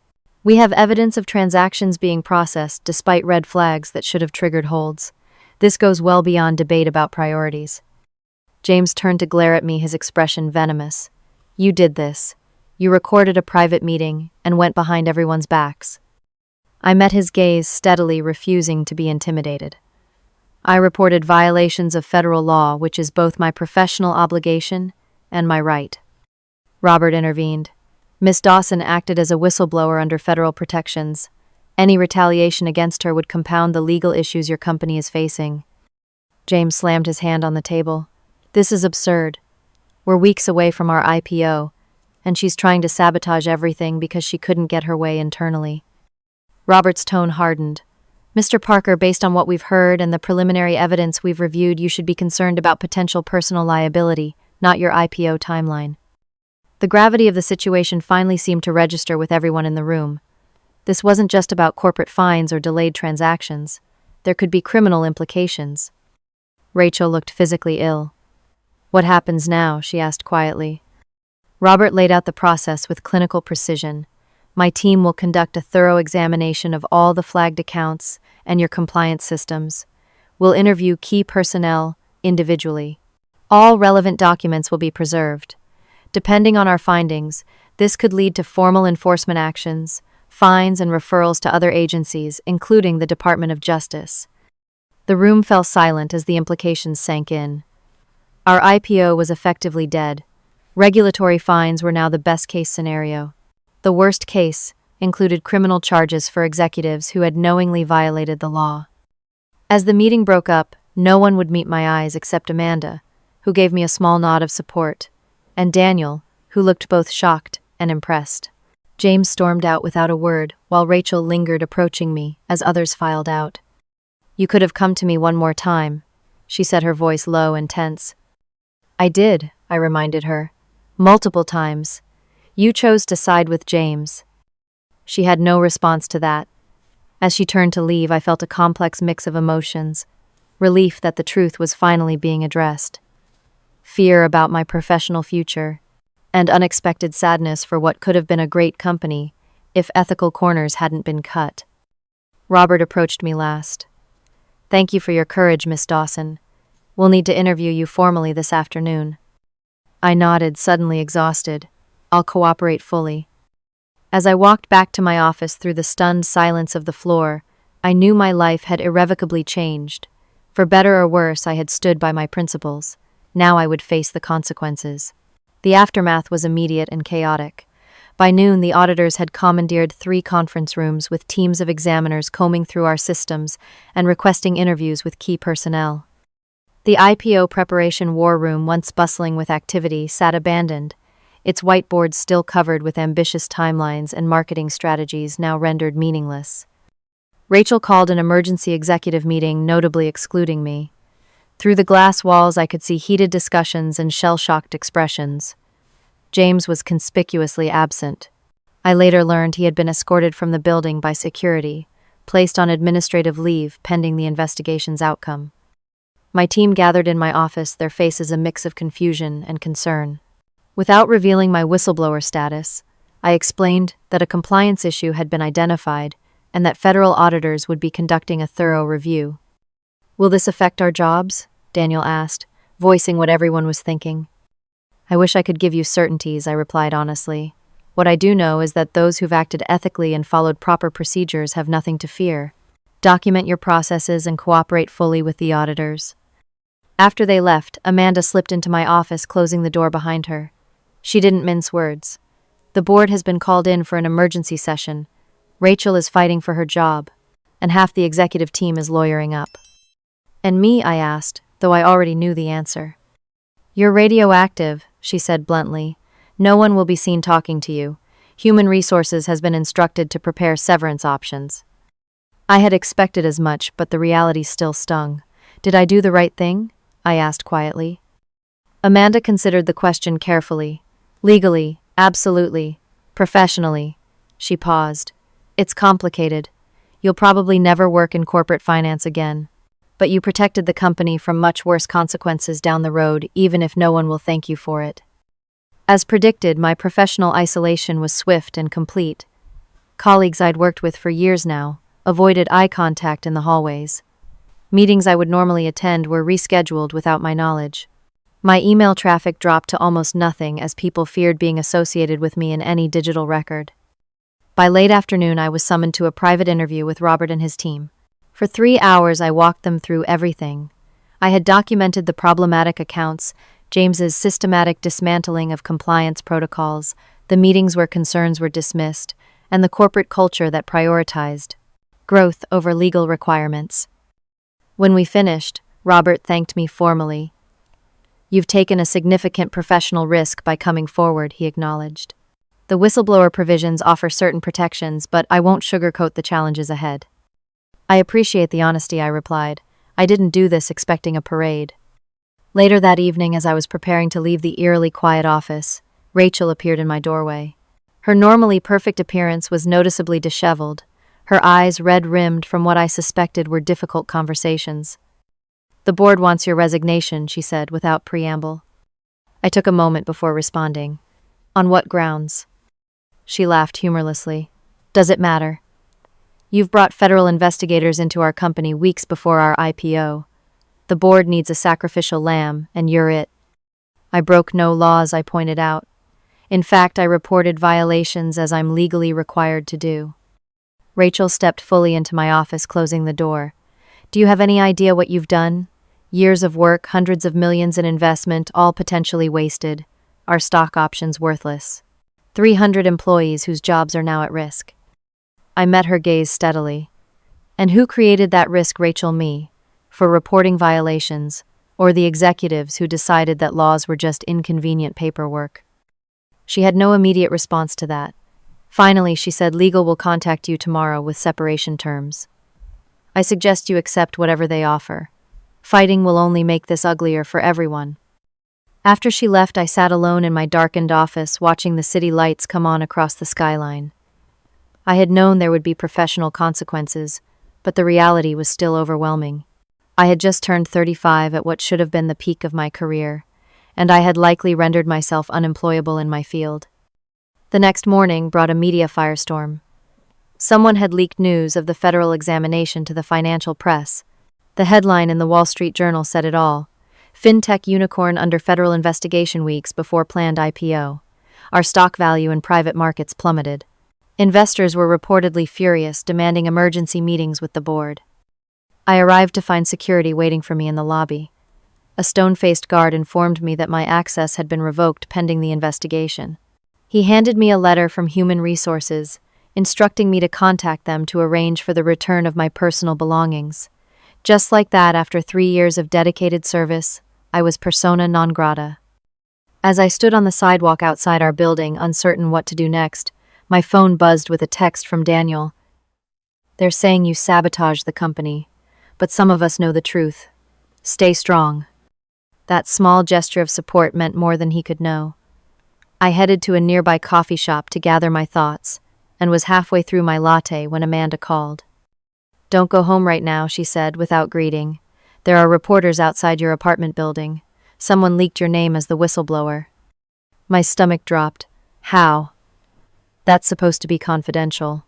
We have evidence of transactions being processed despite red flags that should have triggered holds. This goes well beyond debate about priorities. James turned to glare at me, his expression venomous. You did this. You recorded a private meeting and went behind everyone's backs. I met his gaze steadily, refusing to be intimidated. I reported violations of federal law, which is both my professional obligation and my right. Robert intervened. Miss Dawson acted as a whistleblower under federal protections. Any retaliation against her would compound the legal issues your company is facing. James slammed his hand on the table. This is absurd. We're weeks away from our IPO, and she's trying to sabotage everything because she couldn't get her way internally. Robert's tone hardened. Mr. Parker, based on what we've heard and the preliminary evidence we've reviewed, you should be concerned about potential personal liability, not your IPO timeline. The gravity of the situation finally seemed to register with everyone in the room. This wasn't just about corporate fines or delayed transactions. There could be criminal implications. Rachel looked physically ill. What happens now? She asked quietly. Robert laid out the process with clinical precision. My team will conduct a thorough examination of all the flagged accounts and your compliance systems. We'll interview key personnel individually. All relevant documents will be preserved. Depending on our findings, this could lead to formal enforcement actions, fines, and referrals to other agencies, including the Department of Justice. The room fell silent as the implications sank in. Our IPO was effectively dead. Regulatory fines were now the best-case scenario. The worst case, included criminal charges for executives who had knowingly violated the law. As the meeting broke up, no one would meet my eyes except Amanda, who gave me a small nod of support, and Daniel, who looked both shocked and impressed. James stormed out without a word, while Rachel lingered approaching me as others filed out. "You could have come to me one more time," she said, her voice low and tense. "I did," I reminded her. "Multiple times. You chose to side with James." She had no response to that. As she turned to leave, I felt a complex mix of emotions: relief that the truth was finally being addressed, fear about my professional future, and unexpected sadness for what could have been a great company if ethical corners hadn't been cut. Robert approached me last. "Thank you for your courage, Miss Dawson. We'll need to interview you formally this afternoon." I nodded, suddenly exhausted. "I'll cooperate fully." As I walked back to my office through the stunned silence of the floor, I knew my life had irrevocably changed. For better or worse, I had stood by my principles. Now I would face the consequences. The aftermath was immediate and chaotic. By noon, the auditors had commandeered 3 conference rooms with teams of examiners combing through our systems and requesting interviews with key personnel. The IPO preparation war room, once bustling with activity, sat abandoned, its whiteboards still covered with ambitious timelines and marketing strategies now rendered meaningless. Rachel called an emergency executive meeting, notably excluding me. Through the glass walls, I could see heated discussions and shell-shocked expressions. James was conspicuously absent. I later learned he had been escorted from the building by security, placed on administrative leave pending the investigation's outcome. My team gathered in my office, their faces a mix of confusion and concern. Without revealing my whistleblower status, I explained that a compliance issue had been identified and that federal auditors would be conducting a thorough review. "Will this affect our jobs?" Daniel asked, voicing what everyone was thinking. "I wish I could give you certainties," I replied honestly. "What I do know is that those who've acted ethically and followed proper procedures have nothing to fear. Document your processes and cooperate fully with the auditors." After they left, Amanda slipped into my office, closing the door behind her. She didn't mince words. "The board has been called in for an emergency session. Rachel is fighting for her job, and half the executive team is lawyering up." "And me?" I asked, though I already knew the answer. "You're radioactive," she said bluntly. "No one will be seen talking to you. Human Resources has been instructed to prepare severance options." I had expected as much, but the reality still stung. "Did I do the right thing?" I asked quietly. Amanda considered the question carefully. "Legally, absolutely. Professionally." She paused. "It's complicated. You'll probably never work in corporate finance again. But you protected the company from much worse consequences down the road, even if no one will thank you for it." As predicted, my professional isolation was swift and complete. Colleagues I'd worked with for years now avoided eye contact in the hallways. Meetings I would normally attend were rescheduled without my knowledge. My email traffic dropped to almost nothing as people feared being associated with me in any digital record. By late afternoon, I was summoned to a private interview with Robert and his team. For 3 hours, I walked them through everything. I had documented the problematic accounts, James's systematic dismantling of compliance protocols, the meetings where concerns were dismissed, and the corporate culture that prioritized growth over legal requirements. When we finished, Robert thanked me formally. "You've taken a significant professional risk by coming forward," he acknowledged. "The whistleblower provisions offer certain protections, but I won't sugarcoat the challenges ahead." "I appreciate the honesty," I replied. "I didn't do this expecting a parade." Later that evening, as I was preparing to leave the eerily quiet office, Rachel appeared in my doorway. Her normally perfect appearance was noticeably disheveled, her eyes red-rimmed from what I suspected were difficult conversations. "The board wants your resignation," she said without preamble. I took a moment before responding. "On what grounds?" She laughed humorlessly. "Does it matter? You've brought federal investigators into our company weeks before our IPO. The board needs a sacrificial lamb, and you're it." "I broke no laws," I pointed out. "In fact, I reported violations as I'm legally required to do." Rachel stepped fully into my office, closing the door. "Do you have any idea what you've done? Years of work, hundreds of millions in investment, all potentially wasted. Our stock options worthless. 300 employees whose jobs are now at risk." I met her gaze steadily. And who created that risk, Rachel? Me, for reporting violations, or the executives who decided that laws were just inconvenient paperwork? She had no immediate response to that. Finally, she said, legal will contact you tomorrow with separation terms. I suggest you accept whatever they offer. Fighting will only make this uglier for everyone. After she left, I sat alone in my darkened office, watching the city lights come on across the skyline. I had known there would be professional consequences, but the reality was still overwhelming. I had just turned 35 at what should have been the peak of my career, and I had likely rendered myself unemployable in my field. The next morning brought a media firestorm. Someone had leaked news of the federal examination to the financial press. The headline in the Wall Street Journal said it all. FinTech unicorn under federal investigation weeks before planned IPO. Our stock value in private markets plummeted. Investors were reportedly furious, demanding emergency meetings with the board. I arrived to find security waiting for me in the lobby. A stone-faced guard informed me that my access had been revoked pending the investigation. He handed me a letter from Human Resources, instructing me to contact them to arrange for the return of my personal belongings. Just like that, after 3 years of dedicated service, I was persona non grata. As I stood on the sidewalk outside our building, uncertain what to do next, my phone buzzed with a text from Daniel. They're saying you sabotaged the company, but some of us know the truth. Stay strong. That small gesture of support meant more than he could know. I headed to a nearby coffee shop to gather my thoughts, and was halfway through my latte when Amanda called. Don't go home right now, she said without greeting. There are reporters outside your apartment building. Someone leaked your name as the whistleblower. My stomach dropped. How? That's supposed to be confidential.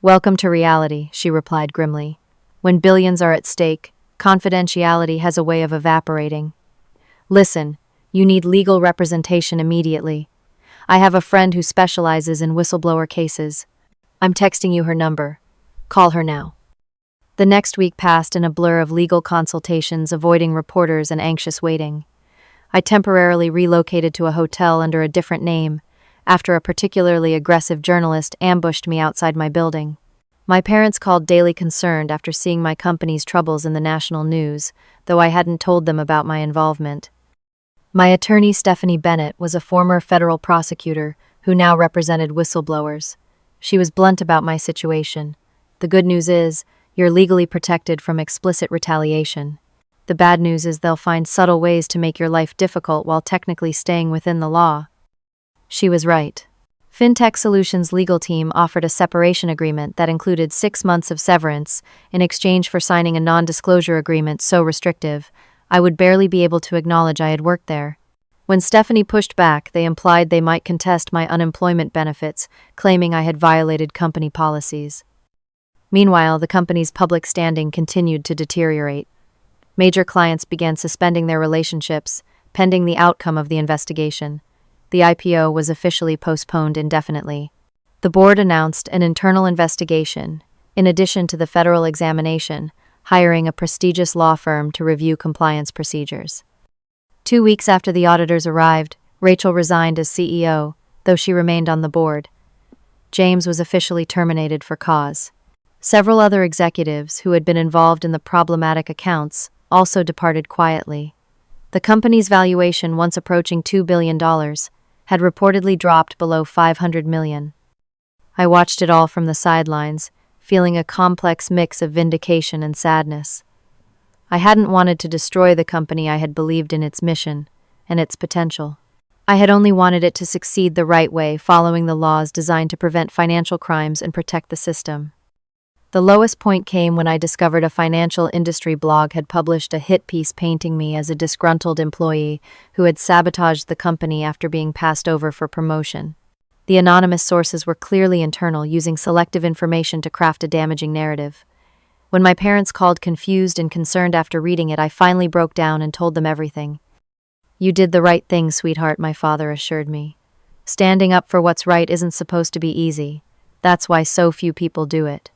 Welcome to reality, she replied grimly. When billions are at stake, confidentiality has a way of evaporating. Listen, you need legal representation immediately. I have a friend who specializes in whistleblower cases. I'm texting you her number. Call her now. The next week passed in a blur of legal consultations, avoiding reporters and anxious waiting. I temporarily relocated to a hotel under a different name, after a particularly aggressive journalist ambushed me outside my building. My parents called daily concerned after seeing my company's troubles in the national news, though I hadn't told them about my involvement. My attorney, Stephanie Bennett, was a former federal prosecutor who now represented whistleblowers. She was blunt about my situation. The good news is, you're legally protected from explicit retaliation. The bad news is they'll find subtle ways to make your life difficult while technically staying within the law. She was right. FinTech Solutions' legal team offered a separation agreement that included 6 months of severance in exchange for signing a non-disclosure agreement so restrictive, I would barely be able to acknowledge I had worked there. When Stephanie pushed back, they implied they might contest my unemployment benefits, claiming I had violated company policies. Meanwhile, the company's public standing continued to deteriorate. Major clients began suspending their relationships, pending the outcome of the investigation. The IPO was officially postponed indefinitely. The board announced an internal investigation, in addition to the federal examination, hiring a prestigious law firm to review compliance procedures. 2 weeks after the auditors arrived, Rachel resigned as CEO, though she remained on the board. James was officially terminated for cause. Several other executives who had been involved in the problematic accounts also departed quietly. The company's valuation, once approaching $2 billion, had reportedly dropped below $500 million. I watched it all from the sidelines, feeling a complex mix of vindication and sadness. I hadn't wanted to destroy the company. I had believed in its mission and its potential. I had only wanted it to succeed the right way, following the laws designed to prevent financial crimes and protect the system. The lowest point came when I discovered a financial industry blog had published a hit piece painting me as a disgruntled employee who had sabotaged the company after being passed over for promotion. The anonymous sources were clearly internal, using selective information to craft a damaging narrative. When my parents called confused and concerned after reading it, I finally broke down and told them everything. You did the right thing, sweetheart, my father assured me. Standing up for what's right isn't supposed to be easy. That's why so few people do it.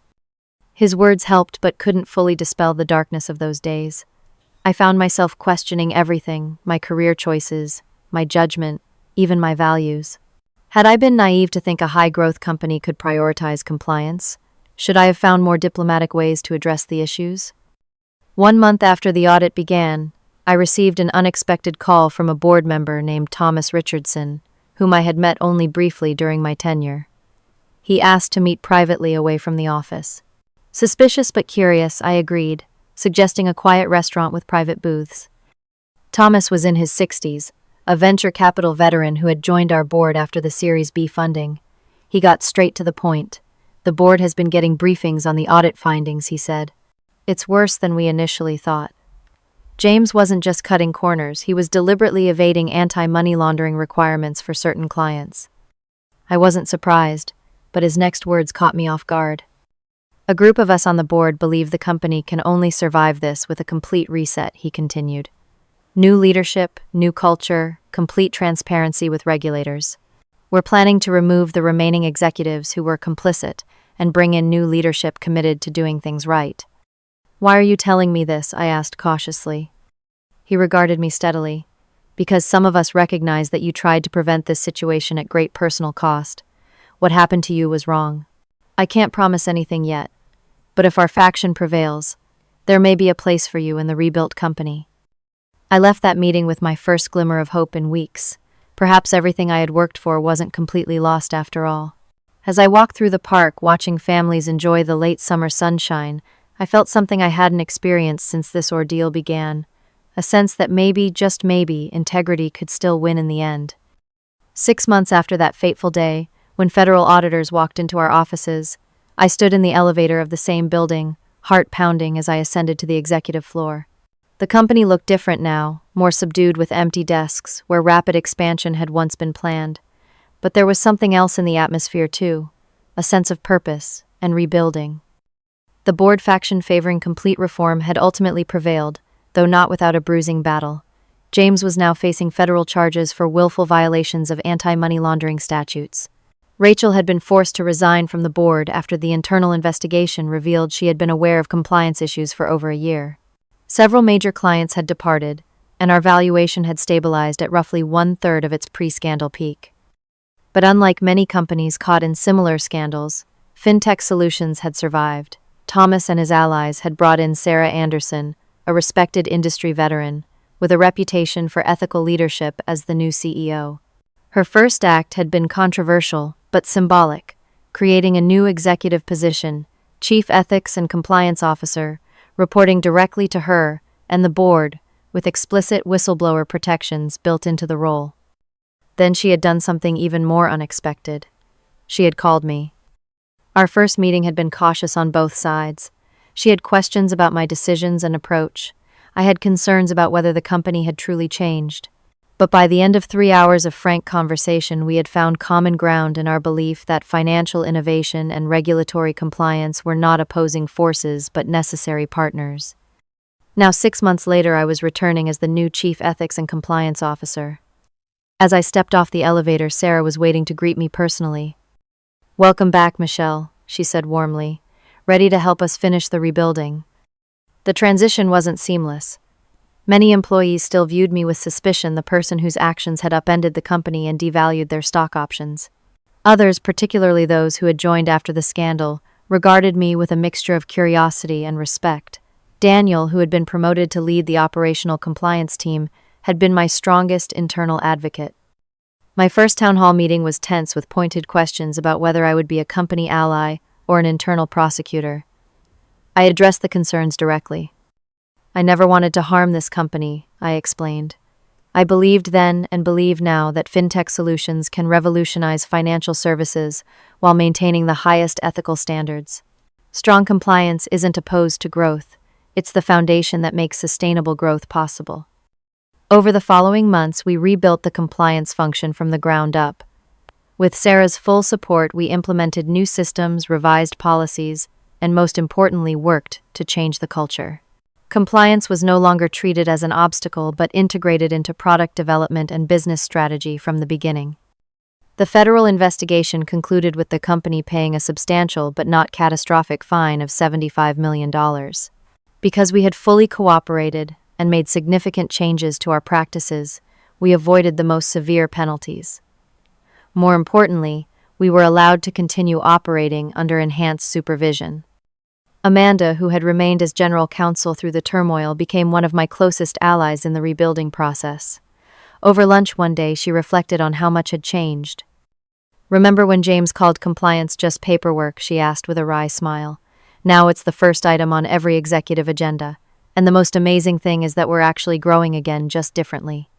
His words helped but couldn't fully dispel the darkness of those days. I found myself questioning everything, my career choices, my judgment, even my values. Had I been naive to think a high-growth company could prioritize compliance? Should I have found more diplomatic ways to address the issues? 1 month after the audit began, I received an unexpected call from a board member named Thomas Richardson, whom I had met only briefly during my tenure. He asked to meet privately away from the office. Suspicious but curious, I agreed, suggesting a quiet restaurant with private booths. Thomas was in his 60s, a venture capital veteran who had joined our board after the Series B funding. He got straight to the point. The board has been getting briefings on the audit findings, he said. It's worse than we initially thought. James wasn't just cutting corners, he was deliberately evading anti-money laundering requirements for certain clients. I wasn't surprised, but his next words caught me off guard. A group of us on the board believe the company can only survive this with a complete reset, he continued. New leadership, new culture, complete transparency with regulators. We're planning to remove the remaining executives who were complicit and bring in new leadership committed to doing things right. Why are you telling me this? I asked cautiously. He regarded me steadily. Because some of us recognize that you tried to prevent this situation at great personal cost. What happened to you was wrong. I can't promise anything yet, but if our faction prevails, there may be a place for you in the rebuilt company. I left that meeting with my first glimmer of hope in weeks. Perhaps everything I had worked for wasn't completely lost after all. As I walked through the park, watching families enjoy the late summer sunshine, I felt something I hadn't experienced since this ordeal began, a sense that maybe, just maybe, integrity could still win in the end. 6 months after that fateful day, when federal auditors walked into our offices, I stood in the elevator of the same building, heart pounding as I ascended to the executive floor. The company looked different now, more subdued with empty desks, where rapid expansion had once been planned. But there was something else in the atmosphere too, a sense of purpose and rebuilding. The board faction favoring complete reform had ultimately prevailed, though not without a bruising battle. James was now facing federal charges for willful violations of anti-money laundering statutes. Rachel had been forced to resign from the board after the internal investigation revealed she had been aware of compliance issues for over a year. Several major clients had departed, and our valuation had stabilized at roughly 1/3 of its pre-scandal peak. But unlike many companies caught in similar scandals, FinTech Solutions had survived. Thomas and his allies had brought in Sarah Anderson, a respected industry veteran, with a reputation for ethical leadership as the new CEO. Her first act had been controversial, but symbolic, creating a new executive position, Chief Ethics and Compliance Officer, reporting directly to her and the board, with explicit whistleblower protections built into the role. Then she had done something even more unexpected. She had called me. Our first meeting had been cautious on both sides. She had questions about my decisions and approach. I had concerns about whether the company had truly changed. But by the end of 3 hours of frank conversation, we had found common ground in our belief that financial innovation and regulatory compliance were not opposing forces but necessary partners. Now 6 months later, I was returning as the new Chief Ethics and Compliance Officer. As I stepped off the elevator, Sarah was waiting to greet me personally. "Welcome back, Michelle," she said warmly, ready to help us finish the rebuilding. The transition wasn't seamless. Many employees still viewed me with suspicion, the person whose actions had upended the company and devalued their stock options. Others, particularly those who had joined after the scandal, regarded me with a mixture of curiosity and respect. Daniel, who had been promoted to lead the operational compliance team, had been my strongest internal advocate. My first town hall meeting was tense with pointed questions about whether I would be a company ally or an internal prosecutor. I addressed the concerns directly. I never wanted to harm this company, I explained. I believed then and believe now that FinTech Solutions can revolutionize financial services while maintaining the highest ethical standards. Strong compliance isn't opposed to growth. It's the foundation that makes sustainable growth possible. Over the following months, we rebuilt the compliance function from the ground up. With Sarah's full support, we implemented new systems, revised policies, and most importantly, worked to change the culture. Compliance was no longer treated as an obstacle but integrated into product development and business strategy from the beginning. The federal investigation concluded with the company paying a substantial but not catastrophic fine of $75 million. Because we had fully cooperated and made significant changes to our practices, we avoided the most severe penalties. More importantly, we were allowed to continue operating under enhanced supervision. Amanda, who had remained as general counsel through the turmoil, became one of my closest allies in the rebuilding process. Over lunch one day, she reflected on how much had changed. "Remember when James called compliance just paperwork?" she asked with a wry smile. "Now it's the first item on every executive agenda. And the most amazing thing is that we're actually growing again, just differently."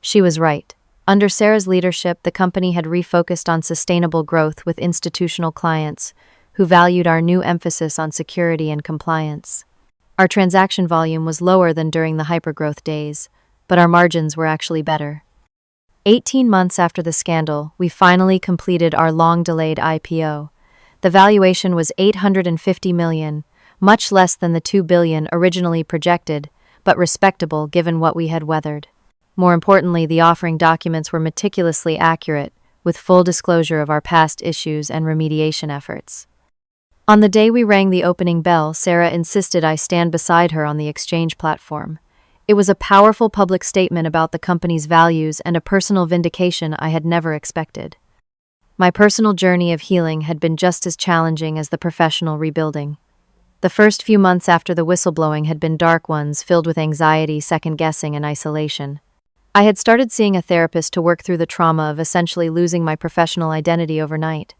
She was right. Under Sarah's leadership, the company had refocused on sustainable growth with institutional clients who valued our new emphasis on security and compliance. Our transaction volume was lower than during the hypergrowth days, but our margins were actually better. 18 months after the scandal, we finally completed our long-delayed IPO. The valuation was $850 million, much less than the $2 billion originally projected, but respectable given what we had weathered. More importantly, the offering documents were meticulously accurate, with full disclosure of our past issues and remediation efforts. On the day we rang the opening bell, Sarah insisted I stand beside her on the exchange platform. It was a powerful public statement about the company's values and a personal vindication I had never expected. My personal journey of healing had been just as challenging as the professional rebuilding. The first few months after the whistleblowing had been dark ones, filled with anxiety, second-guessing, and isolation. I had started seeing a therapist to work through the trauma of essentially losing my professional identity overnight.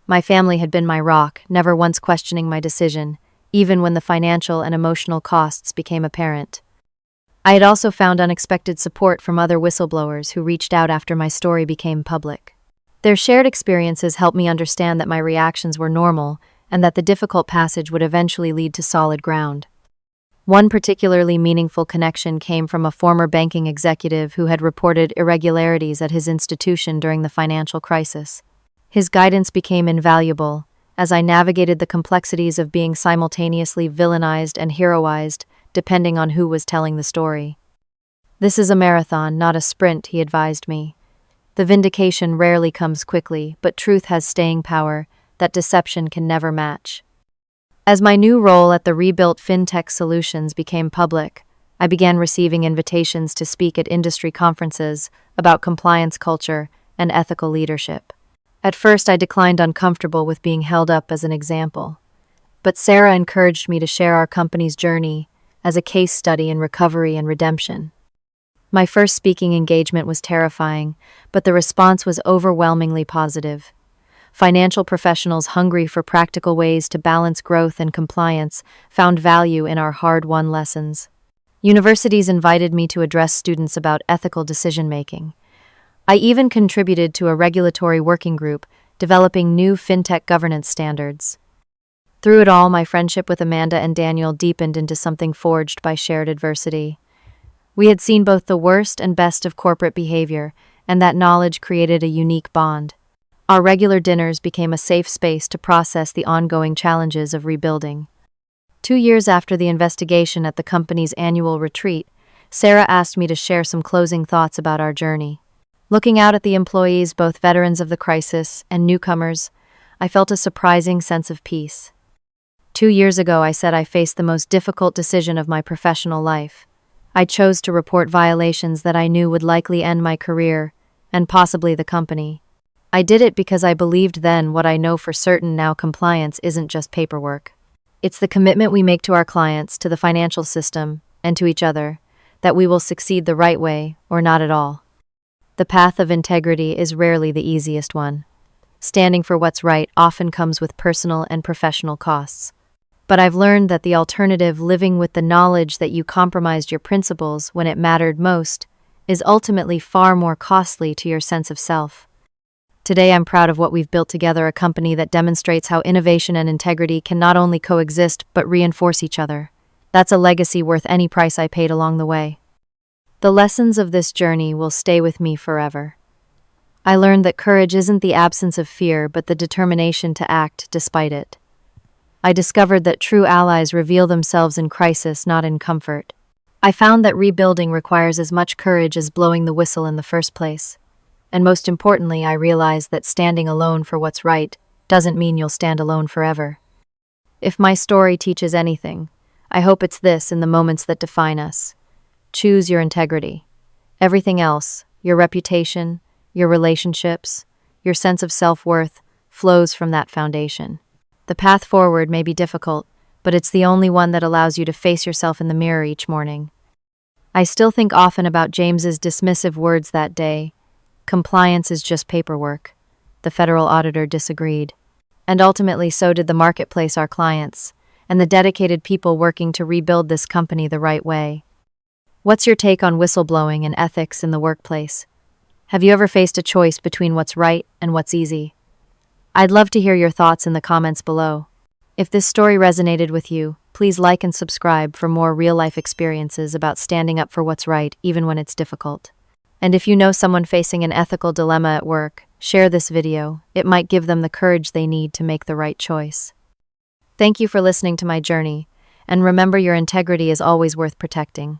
My family had been my rock, never once questioning my decision, even when the financial and emotional costs became apparent. I had also found unexpected support from other whistleblowers who reached out after my story became public. Their shared experiences helped me understand that my reactions were normal and that the difficult passage would eventually lead to solid ground. One particularly meaningful connection came from a former banking executive who had reported irregularities at his institution during the financial crisis. His guidance became invaluable as I navigated the complexities of being simultaneously villainized and heroized, depending on who was telling the story. "This is a marathon, not a sprint," he advised me. "The vindication rarely comes quickly, but truth has staying power that deception can never match." As my new role at the rebuilt FinTech Solutions became public, I began receiving invitations to speak at industry conferences about compliance culture and ethical leadership. At first, I declined, uncomfortable with being held up as an example. But Sarah encouraged me to share our company's journey as a case study in recovery and redemption. My first speaking engagement was terrifying, but the response was overwhelmingly positive. Financial professionals hungry for practical ways to balance growth and compliance found value in our hard-won lessons. Universities invited me to address students about ethical decision-making. I even contributed to a regulatory working group developing new fintech governance standards. Through it all, my friendship with Amanda and Daniel deepened into something forged by shared adversity. We had seen both the worst and best of corporate behavior, and that knowledge created a unique bond. Our regular dinners became a safe space to process the ongoing challenges of rebuilding. 2 years after the investigation at the company's annual retreat, Sarah asked me to share some closing thoughts about our journey. Looking out at the employees, both veterans of the crisis and newcomers, I felt a surprising sense of peace. 2 years ago, I said I faced the most difficult decision of my professional life. I chose to report violations that I knew would likely end my career, and possibly the company. I did it because I believed then what I know for certain now: compliance isn't just paperwork. It's the commitment we make to our clients, to the financial system, and to each other, that we will succeed the right way or not at all. The path of integrity is rarely the easiest one. Standing for what's right often comes with personal and professional costs. But I've learned that the alternative, living with the knowledge that you compromised your principles when it mattered most, is ultimately far more costly to your sense of self. Today, I'm proud of what we've built together, a company that demonstrates how innovation and integrity can not only coexist but reinforce each other. That's a legacy worth any price I paid along the way. The lessons of this journey will stay with me forever. I learned that courage isn't the absence of fear, but the determination to act despite it. I discovered that true allies reveal themselves in crisis, not in comfort. I found that rebuilding requires as much courage as blowing the whistle in the first place. And most importantly, I realized that standing alone for what's right doesn't mean you'll stand alone forever. If my story teaches anything, I hope it's this: in the moments that define us, choose your integrity. Everything else, your reputation, your relationships, Your sense of self-worth flows from that foundation. The path forward may be difficult, but it's the only one that allows you to face yourself in the mirror each morning. I still think often about James's dismissive words that day. Compliance is just paperwork. The federal auditor disagreed. And ultimately, so did the marketplace, our clients, and the dedicated people working to rebuild this company the right way. What's your take on whistleblowing and ethics in the workplace? Have you ever faced a choice between what's right and what's easy? I'd love to hear your thoughts in the comments below. If this story resonated with you, please like and subscribe for more real-life experiences about standing up for what's right, even when it's difficult. And if you know someone facing an ethical dilemma at work, share this video. It might give them the courage they need to make the right choice. Thank you for listening to my journey, and remember, your integrity is always worth protecting.